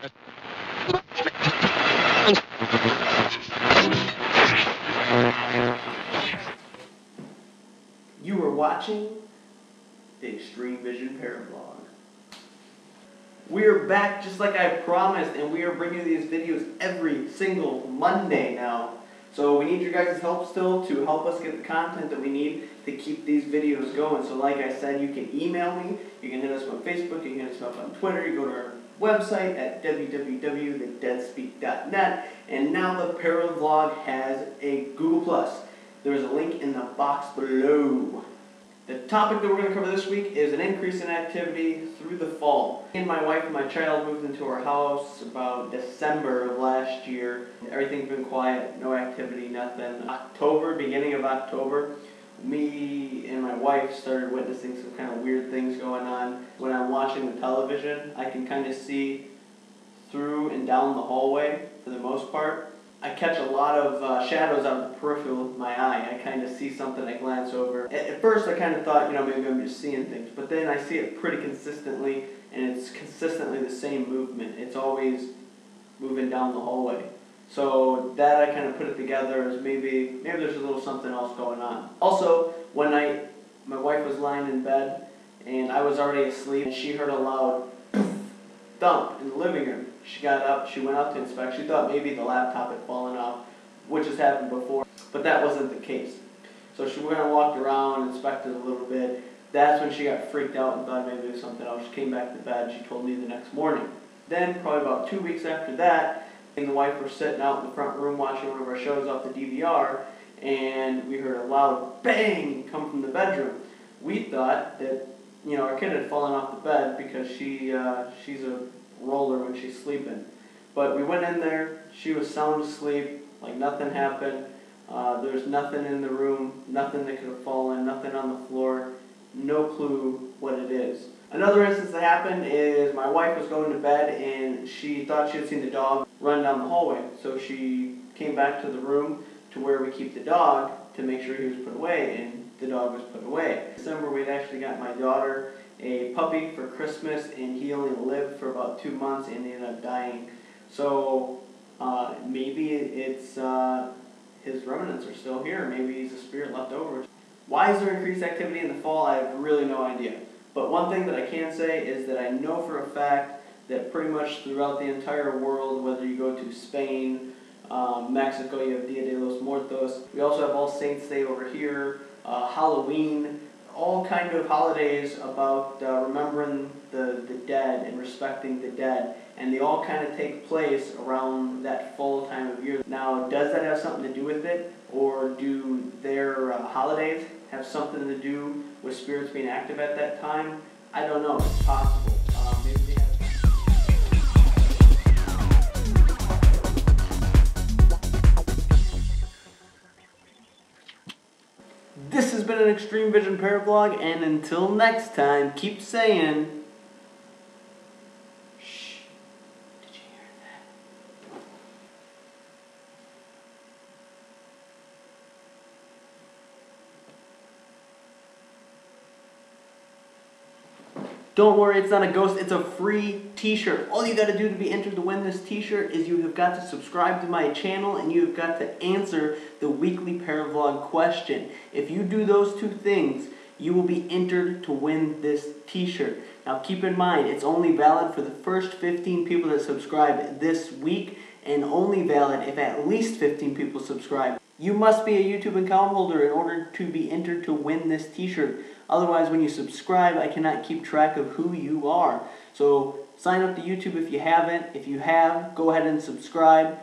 You were watching the Extreme Vision ParaVlog. We are back just like I promised, and we are bringing these videos every single Monday now. So we need your guys' help still to help us get the content that we need to keep these videos going. So like I said, you can email me, you can hit us up on Facebook, you can hit us up on Twitter, you go to our website at www.thedeadspeak.net, and now the ParaVlog has a Google+. There's a link in the box below. The topic that we're going to cover this week is an increase in activity through the fall. Me and my wife and my child moved into our house about December of last year. Everything's been quiet, no activity, nothing. Beginning of October, me and my wife started witnessing some kind of weird things going on. When I'm watching the television, I can kind of see through and down the hallway for the most part. I catch a lot of shadows out of the peripheral of my eye. I kind of see something, I glance over. At first I kind of thought, maybe I'm just seeing things, but then I see it pretty consistently, and it's consistently the same movement. It's always moving down the hallway. So that I kind of put it together as maybe there's a little something else going on. Also, one night, my wife was lying in bed, and I was already asleep, and she heard a loud thump in the living room. She got up, she went out to inspect. She thought maybe the laptop had fallen off, which has happened before, but that wasn't the case. So she went and walked around, inspected a little bit. That's when she got freaked out and thought maybe it was something else. She came back to bed, she told me the next morning. Then, probably about 2 weeks after that, me and the wife were sitting out in the front room watching one of our shows off the DVR, and we heard a loud bang come from the bedroom. We thought that, our kid had fallen off the bed because she's a roller when she's sleeping. But we went in there, she was sound asleep, like nothing happened. There's nothing in the room, nothing that could have fallen, nothing on the floor, no clue what it is. Another instance that happened is my wife was going to bed and she thought she had seen the dog run down the hallway. So she came back to the room to where we keep the dog to make sure he was put away, and the dog was put away. In December we'd actually got my daughter a puppy for Christmas, and he only lived for about 2 months and ended up dying. So maybe it's his remnants are still here. Maybe he's a spirit left over. Why is there increased activity in the fall? I have really no idea. But one thing that I can say is that I know for a fact that pretty much throughout the entire world, whether you go to Spain, Mexico, you have Dia de los Muertos. We also have All Saints Day over here, Halloween, all kind of holidays about remembering the dead and respecting the dead. And they all kind of take place around that fall time of year. Now, does that have something to do with it? Or do their holidays have something to do with spirits being active at that time? I don't know. It's possible. Maybe they have. This has been an Extreme Vision ParaVlog, and until next time, keep saying... Don't worry, it's not a ghost, it's a free t-shirt. All you gotta do to be entered to win this t-shirt is you have got to subscribe to my channel and you have got to answer the weekly ParaVlog question. If you do those 2 things, you will be entered to win this t-shirt. Now keep in mind, it's only valid for the first 15 people that subscribe this week, and only valid if at least 15 people subscribe. You must be a YouTube account holder in order to be entered to win this t-shirt. Otherwise, when you subscribe, I cannot keep track of who you are. So sign up to YouTube if you haven't. If you have, go ahead and subscribe.